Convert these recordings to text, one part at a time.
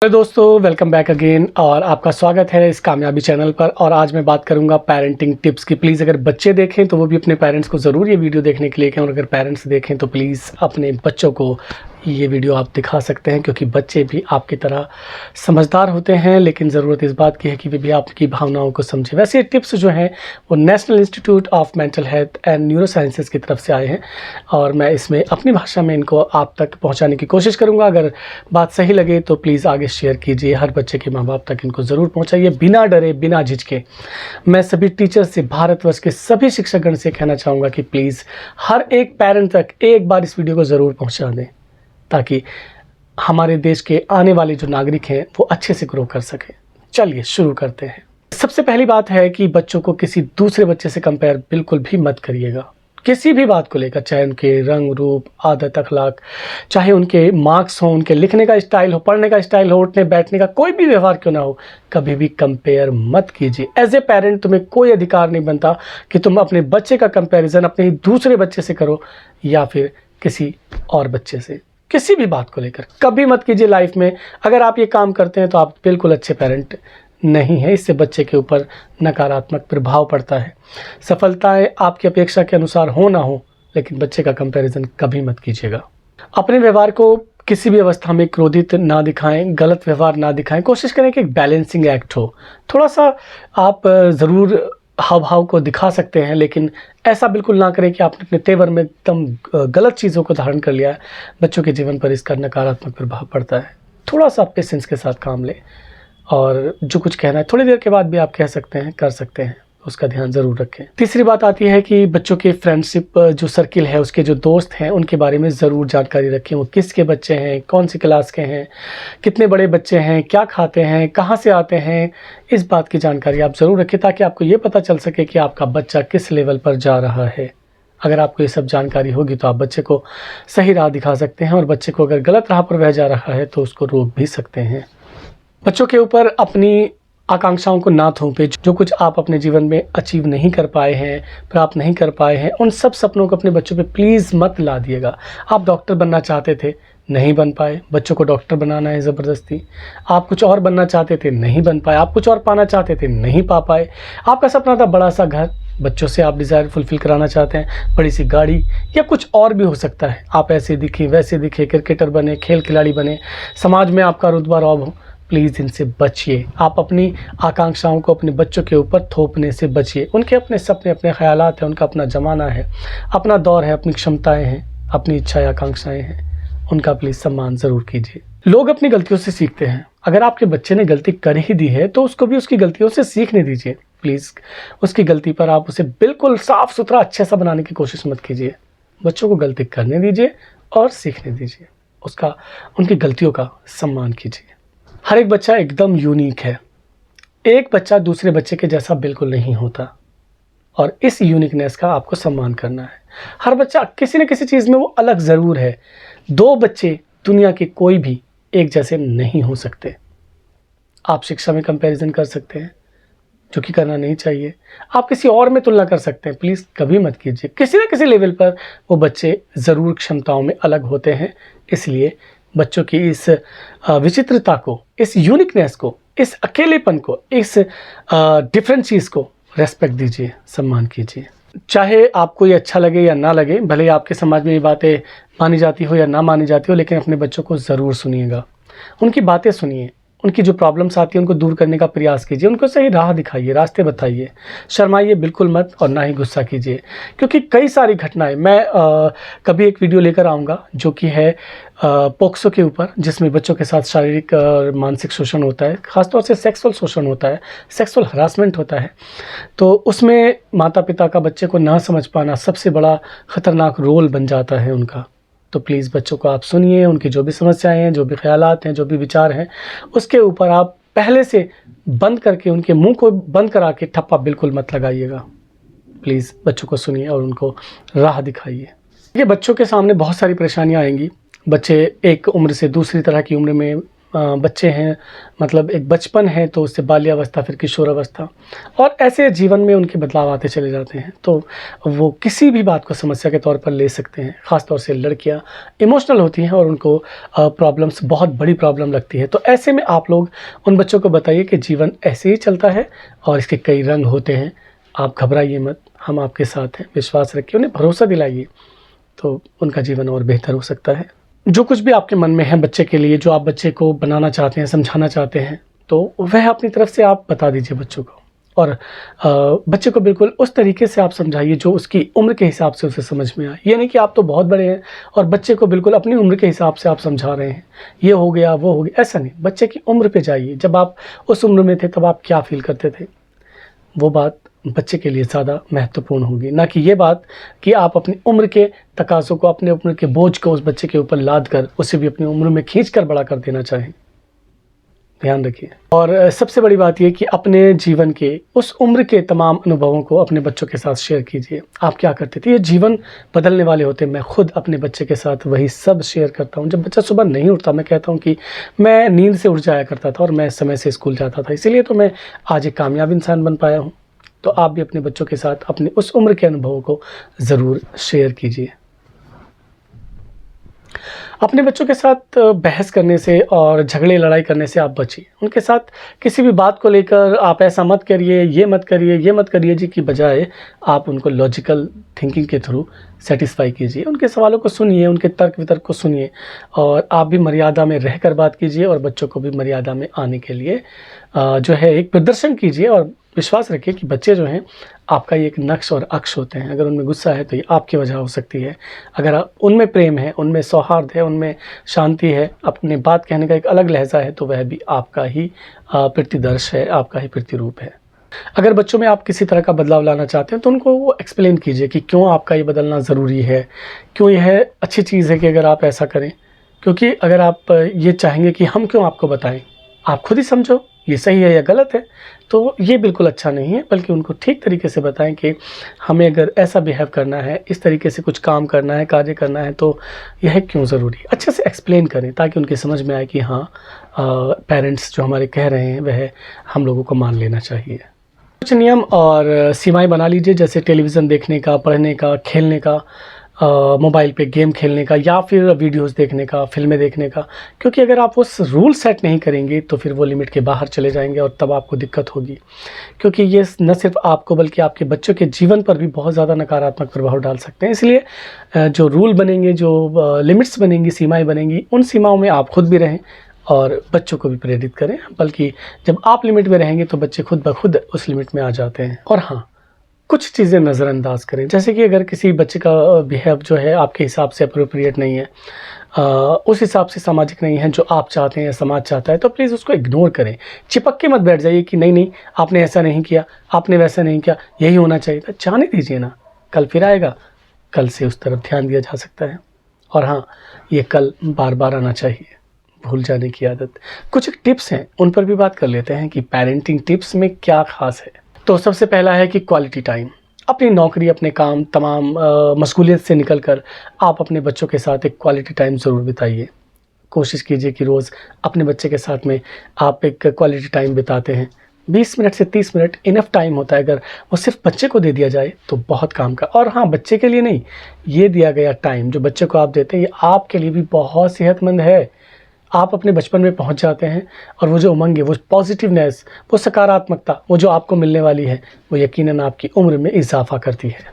Hello दोस्तों, welcome back again और आपका स्वागत है इस कामयाबी चैनल पर। और आज मैं बात करूंगा पेरेंटिंग टिप्स की। प्लीज़ अगर बच्चे देखें तो वो भी अपने पेरेंट्स को ज़रूर ये वीडियो देखने के लिए कहें, और अगर पेरेंट्स देखें तो प्लीज़ अपने बच्चों को ये वीडियो आप दिखा सकते हैं, क्योंकि बच्चे भी आपकी तरह समझदार होते हैं, लेकिन ज़रूरत इस बात की है कि वे भी आपकी भावनाओं को समझें। वैसे ये टिप्स जो हैं वो national institute of mental health and neuro sciences की तरफ से आए हैं, और मैं इसमें अपनी भाषा में इनको आप तक पहुंचाने की कोशिश करूंगा। अगर बात सही लगे तो प्लीज़ आगे शेयर कीजिए, हर बच्चे के माँ बाप तक इनको ज़रूर पहुँचाइए, बिना डरे बिना झिझके। मैं सभी टीचर्स से, भारतवर्ष के सभी शिक्षकगण से कहना चाहूँगा कि प्लीज़ हर एक पेरेंट तक एक बार इस वीडियो को ज़रूर पहुँचा दें, ताकि हमारे देश के आने वाले जो नागरिक हैं वो अच्छे से ग्रो कर सकें। चलिए शुरू करते हैं। सबसे पहली बात है कि बच्चों को किसी दूसरे बच्चे से कंपेयर बिल्कुल भी मत करिएगा, किसी भी बात को लेकर, चाहे उनके रंग रूप, आदत, अखलाक, चाहे उनके मार्क्स हों, उनके लिखने का स्टाइल हो, पढ़ने का स्टाइल हो, उठने बैठने का कोई भी व्यवहार क्यों ना हो, कभी भी कंपेयर मत कीजिए। एज ए पेरेंट तुम्हें कोई अधिकार नहीं बनता कि तुम अपने बच्चे का कंपैरिजन अपने ही दूसरे बच्चे से करो या फिर किसी और बच्चे से। किसी भी बात को लेकर कभी मत कीजिए लाइफ में। अगर आप ये काम करते हैं तो आप बिल्कुल अच्छे पेरेंट नहीं है। इससे बच्चे के ऊपर नकारात्मक प्रभाव पड़ता है। सफलताएं आपकी अपेक्षा के अनुसार हो ना हो, लेकिन बच्चे का कंपैरिजन कभी मत कीजिएगा। अपने व्यवहार को किसी भी अवस्था में क्रोधित ना दिखाएं, गलत व्यवहार ना दिखाएं। कोशिश करें कि एक बैलेंसिंग एक्ट हो। थोड़ा सा आप ज़रूर हाव भाव को दिखा सकते हैं, लेकिन ऐसा बिल्कुल ना करें कि आपने अपने तेवर में एकदम गलत चीज़ों को धारण कर लिया है। बच्चों के जीवन पर इसका नकारात्मक प्रभाव पड़ता है। थोड़ा सा पेशेंस के साथ काम लें, और जो कुछ कहना है थोड़ी देर के बाद भी आप कह सकते हैं, कर सकते हैं, उसका ध्यान ज़रूर रखें। तीसरी बात आती है कि बच्चों के फ्रेंडशिप जो सर्किल है, उसके जो दोस्त हैं, उनके बारे में ज़रूर जानकारी रखें। वो किसके बच्चे हैं, कौन सी क्लास के हैं, कितने बड़े बच्चे हैं, क्या खाते हैं, कहाँ से आते हैं, इस बात की जानकारी आप ज़रूर रखें, ताकि आपको ये पता चल सके कि आपका बच्चा किस लेवल पर जा रहा है। अगर आपको ये सब जानकारी होगी तो आप बच्चे को सही राह दिखा सकते हैं, और बच्चे को अगर गलत राह पर वह जा रहा है तो उसको रोक भी सकते हैं। बच्चों के ऊपर अपनी आकांक्षाओं को ना थोपें। जो कुछ आप अपने जीवन में अचीव नहीं कर पाए हैं, प्राप्त नहीं कर पाए हैं, उन सब सपनों को अपने बच्चों पे प्लीज़ मत ला दिएगा। आप डॉक्टर बनना चाहते थे, नहीं बन पाए, बच्चों को डॉक्टर बनाना है ज़बरदस्ती। आप कुछ और बनना चाहते थे, नहीं बन पाए। आप कुछ और पाना चाहते थे, नहीं पा पाए। आपका सपना था बड़ा सा घर, बच्चों से आप डिज़ायर फुलफ़िल कराना चाहते हैं, बड़ी सी गाड़ी, या कुछ और भी हो सकता है। आप ऐसे दिखे, वैसे दिखे, क्रिकेटर बने, खेल खिलाड़ी बने, समाज में आपका रुतबा रौब हो। प्लीज़ इनसे बचिए। आप अपनी आकांक्षाओं को अपने बच्चों के ऊपर थोपने से बचिए। उनके अपने सपने, अपने ख्यालात हैं, उनका अपना ज़माना है, अपना दौर है, अपनी क्षमताएं हैं, अपनी इच्छाएं, आकांक्षाएं हैं। उनका प्लीज़ सम्मान ज़रूर कीजिए। लोग अपनी गलतियों से सीखते हैं। अगर आपके बच्चे ने गलती कर ही दी है तो उसको भी उसकी गलतियों से सीखने दीजिए। प्लीज़ उसकी गलती पर आप उसे बिल्कुल साफ़ सुथरा अच्छे सा बनाने की कोशिश मत कीजिए। बच्चों को गलती करने दीजिए और सीखने दीजिए। उनकी गलतियों का सम्मान कीजिए। हर एक बच्चा एकदम यूनिक है। एक बच्चा दूसरे बच्चे के जैसा बिल्कुल नहीं होता, और इस यूनिकनेस का आपको सम्मान करना है। हर बच्चा किसी न किसी चीज़ में वो अलग ज़रूर है। दो बच्चे दुनिया के कोई भी एक जैसे नहीं हो सकते। आप शिक्षा में कंपैरिजन कर सकते हैं, जो कि करना नहीं चाहिए। आप किसी और में तुलना कर सकते हैं, प्लीज़ कभी मत कीजिए। किसी न किसी लेवल पर वो बच्चे ज़रूर क्षमताओं में अलग होते हैं। इसलिए बच्चों की इस विचित्रता को, इस यूनिकनेस को, इस अकेलेपन को, इस डिफरेंट चीज़ को रेस्पेक्ट दीजिए, सम्मान कीजिए। चाहे आपको ये अच्छा लगे या ना लगे, भले ही आपके समाज में ये बातें मानी जाती हो या ना मानी जाती हो, लेकिन अपने बच्चों को ज़रूर सुनिएगा। उनकी बातें सुनिए, उनकी जो प्रॉब्लम्स आती हैं उनको दूर करने का प्रयास कीजिए। उनको सही राह दिखाइए, रास्ते बताइए। शर्माइए बिल्कुल मत, और ना ही गुस्सा कीजिए, क्योंकि कई सारी घटनाएं, मैं कभी एक वीडियो लेकर आऊँगा जो कि है पोक्सो के ऊपर, जिसमें बच्चों के साथ शारीरिक और मानसिक शोषण होता है, ख़ासतौर से सेक्सुअल शोषण होता है, सेक्सुअल हरासमेंट होता है। तो उसमें माता पिता का बच्चे को ना समझ पाना सबसे बड़ा ख़तरनाक रोल बन जाता है उनका। तो प्लीज़ बच्चों को आप सुनिए, उनकी जो भी समस्याएं हैं, जो भी ख्यालात हैं, जो भी विचार हैं, उसके ऊपर आप पहले से बंद करके, उनके मुंह को बंद करा के ठप्पा बिल्कुल मत लगाइएगा। प्लीज़ बच्चों को सुनिए और उनको राह दिखाइए। ये बच्चों के सामने बहुत सारी परेशानियां आएंगी। बच्चे एक उम्र से दूसरी तरह की उम्र में बच्चे हैं, मतलब एक बचपन है तो उससे बाल्यावस्था, फिर किशोरावस्था, और ऐसे जीवन में उनके बदलाव आते चले जाते हैं। तो वो किसी भी बात को समस्या के तौर पर ले सकते हैं। ख़ास तौर से लड़कियां इमोशनल होती हैं और उनको प्रॉब्लम्स बहुत बड़ी प्रॉब्लम लगती है। तो ऐसे में आप लोग उन बच्चों को बताइए कि जीवन ऐसे ही चलता है और इसके कई रंग होते हैं, आप घबराइए मत, हम आपके साथ हैं, विश्वास रखिए, उन्हें भरोसा दिलाइए, तो उनका जीवन और बेहतर हो सकता है। जो कुछ भी आपके मन में है बच्चे के लिए, जो आप बच्चे को बनाना चाहते हैं, समझाना चाहते हैं, तो वह अपनी तरफ से आप बता दीजिए बच्चों को। और बच्चे को बिल्कुल उस तरीके से आप समझाइए जो उसकी उम्र के हिसाब से उसे समझ में आए। ये नहीं कि आप तो बहुत बड़े हैं और बच्चे को बिल्कुल अपनी उम्र के हिसाब से आप समझा रहे हैं, ये हो गया, वो हो गया, ऐसा नहीं। बच्चे की उम्र पे जाइए, जब आप उस उम्र में थे तब आप क्या फ़ील करते थे, वो बात बच्चे के लिए ज़्यादा महत्वपूर्ण होगी, ना कि ये बात कि आप अपनी उम्र के तकाज़ों को, अपने उम्र के बोझ को उस बच्चे के ऊपर लाद कर उसे भी अपनी उम्र में खींच कर बड़ा कर देना चाहें। ध्यान रखिए। और सबसे बड़ी बात ये कि अपने जीवन के उस उम्र के तमाम अनुभवों को अपने बच्चों के साथ शेयर कीजिए। आप क्या करते थे, ये जीवन बदलने वाले होते हैं। मैं खुद अपने बच्चे के साथ वही सब शेयर करता हूँ। जब बच्चा सुबह नहीं उठता, मैं कहता हूँ कि मैं नींद से उठ जाया करता था और मैं समय से स्कूल जाता था, इसीलिए तो मैं आज एक कामयाब इंसान बन पाया हूँ। तो आप भी अपने बच्चों के साथ अपने उस उम्र के अनुभवों को ज़रूर शेयर कीजिए। अपने बच्चों के साथ बहस करने से और झगड़े लड़ाई करने से आप बचिए। उनके साथ किसी भी बात को लेकर आप ऐसा मत करिए, ये मत करिए, ये मत करिए जी की बजाय आप उनको लॉजिकल थिंकिंग के थ्रू सेटिस्फाई कीजिए। उनके सवालों को सुनिए, उनके तर्क वितर्क को सुनिए, और आप भी मर्यादा में रहकर बात कीजिए और बच्चों को भी मर्यादा में आने के लिए जो है एक प्रदर्शन कीजिए। और विश्वास रखिए कि बच्चे जो हैं आपका ये एक नक्श और अक्ष होते हैं। अगर उनमें गुस्सा है तो ये आपकी वजह हो सकती है, अगर उनमें प्रेम है, उनमें सौहार्द है, उनमें शांति है, अपने बात कहने का एक अलग लहजा है, तो वह भी आपका ही प्रतिदर्श है, आपका ही प्रतिरूप है। अगर बच्चों में आप किसी तरह का बदलाव लाना चाहते हैं तो उनको वो एक्सप्लेन कीजिए कि क्यों आपका ये बदलना ज़रूरी है, क्यों यह अच्छी चीज़ है कि अगर आप ऐसा करें। क्योंकि अगर आप ये चाहेंगे कि हम क्यों आपको बताएं, आप खुद ही समझो ये सही है या गलत है, तो ये बिल्कुल अच्छा नहीं है। बल्कि उनको ठीक तरीके से बताएं कि हमें अगर ऐसा बिहेव करना है, इस तरीके से कुछ काम करना है, कार्य करना है, तो यह क्यों ज़रूरी है। अच्छे से एक्सप्लेन करें ताकि उनकी समझ में आए कि हाँ, पेरेंट्स जो हमारे कह रहे हैं वह हम लोगों को मान लेना चाहिए। कुछ नियम और सीमाएं बना लीजिए, जैसे टेलीविज़न देखने का, पढ़ने का, खेलने का, मोबाइल पे गेम खेलने का, या फिर वीडियोस देखने का, फ़िल्में देखने का। क्योंकि अगर आप उस रूल सेट नहीं करेंगे तो फिर वो लिमिट के बाहर चले जाएंगे और तब आपको दिक्कत होगी। क्योंकि ये न सिर्फ आपको बल्कि आपके बच्चों के जीवन पर भी बहुत ज़्यादा नकारात्मक प्रभाव डाल सकते हैं। इसलिए जो रूल बनेंगे, जो लिमिट्स बनेंगी, सीमाएँ बनेंगी, उन सीमाओं में आप खुद भी रहें और बच्चों को भी प्रेरित करें। बल्कि जब आप लिमिट में रहेंगे तो बच्चे खुद ब खुद उस लिमिट में आ जाते हैं। और हाँ, कुछ चीज़ें नज़रअंदाज करें, जैसे कि अगर किसी बच्चे का बिहेव जो है आपके हिसाब से अप्रोप्रिएट नहीं है, उस हिसाब से सामाजिक नहीं है जो आप चाहते हैं या समाज चाहता है, तो प्लीज़ उसको इग्नोर करें। चिपक के मत बैठ जाइए कि नहीं नहीं आपने ऐसा नहीं किया, आपने वैसा नहीं किया, यही होना चाहिए था। जाने दीजिए ना, कल फिर आएगा, कल से उस तरफ ध्यान दिया जा सकता है। और हाँ, ये कल बार बार आना चाहिए, भूल जाने की आदत। कुछ टिप्स हैं, उन पर भी बात कर लेते हैं कि पेरेंटिंग टिप्स में क्या ख़ास है। तो सबसे पहला है कि क्वालिटी टाइम। अपनी नौकरी, अपने काम, तमाम मशगूलियत से निकल कर आप अपने बच्चों के साथ एक क्वालिटी टाइम ज़रूर बिताइए। कोशिश कीजिए कि रोज़ अपने बच्चे के साथ में आप एक क्वालिटी टाइम बिताते हैं। 20 मिनट से 30 मिनट इनफ टाइम होता है। अगर वो सिर्फ बच्चे को दे दिया जाए तो बहुत काम का। और हाँ, बच्चे के लिए नहीं, ये दिया गया टाइम जो बच्चे को आप देते हैं ये आपके लिए भी बहुत सेहतमंद है। आप अपने बचपन में पहुंच जाते हैं और वो जो उमंग है, वो पॉजिटिवनेस, वो सकारात्मकता, वो जो आपको मिलने वाली है, वो यकीनन आपकी उम्र में इजाफा करती है।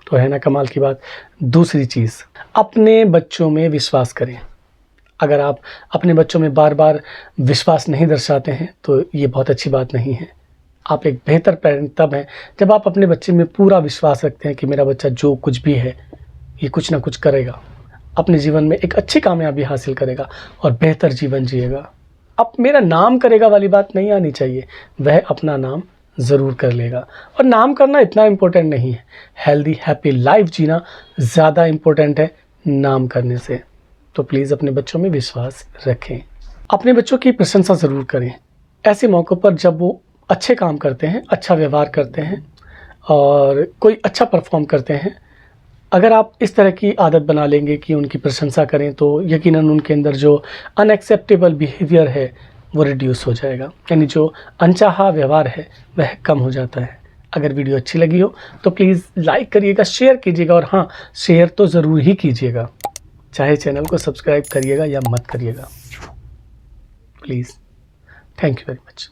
तो है ना कमाल की बात। दूसरी चीज़, अपने बच्चों में विश्वास करें। अगर आप अपने बच्चों में बार बार विश्वास नहीं दर्शाते हैं तो ये बहुत अच्छी बात नहीं है। आप एक बेहतर पेरेंट तब हैं जब आप अपने बच्चे में पूरा विश्वास रखते हैं कि मेरा बच्चा जो कुछ भी है ये कुछ ना कुछ करेगा, अपने जीवन में एक अच्छी कामयाबी हासिल करेगा और बेहतर जीवन जिएगा। अब मेरा नाम करेगा वाली बात नहीं आनी चाहिए, वह अपना नाम ज़रूर कर लेगा। और नाम करना इतना इम्पोर्टेंट नहीं है, हेल्दी हैप्पी लाइफ जीना ज़्यादा इम्पोर्टेंट है नाम करने से। तो प्लीज़ अपने बच्चों में विश्वास रखें। अपने बच्चों की प्रशंसा ज़रूर करें ऐसे मौक़ों पर जब वो अच्छे काम करते हैं, अच्छा व्यवहार करते हैं और कोई अच्छा परफॉर्म करते हैं, अगर आप इस तरह की आदत बना लेंगे कि उनकी प्रशंसा करें, तो यकीनन उनके अंदर जो अनएक्सेप्टेबल बिहेवियर है वो रिड्यूस हो जाएगा, यानी जो अनचाहा व्यवहार है वह कम हो जाता है। अगर वीडियो अच्छी लगी हो तो प्लीज़ लाइक करिएगा, शेयर कीजिएगा, और हाँ, शेयर तो ज़रूर ही कीजिएगा, चाहे चैनल को सब्सक्राइब करिएगा या मत करिएगा, please. Thank you very much.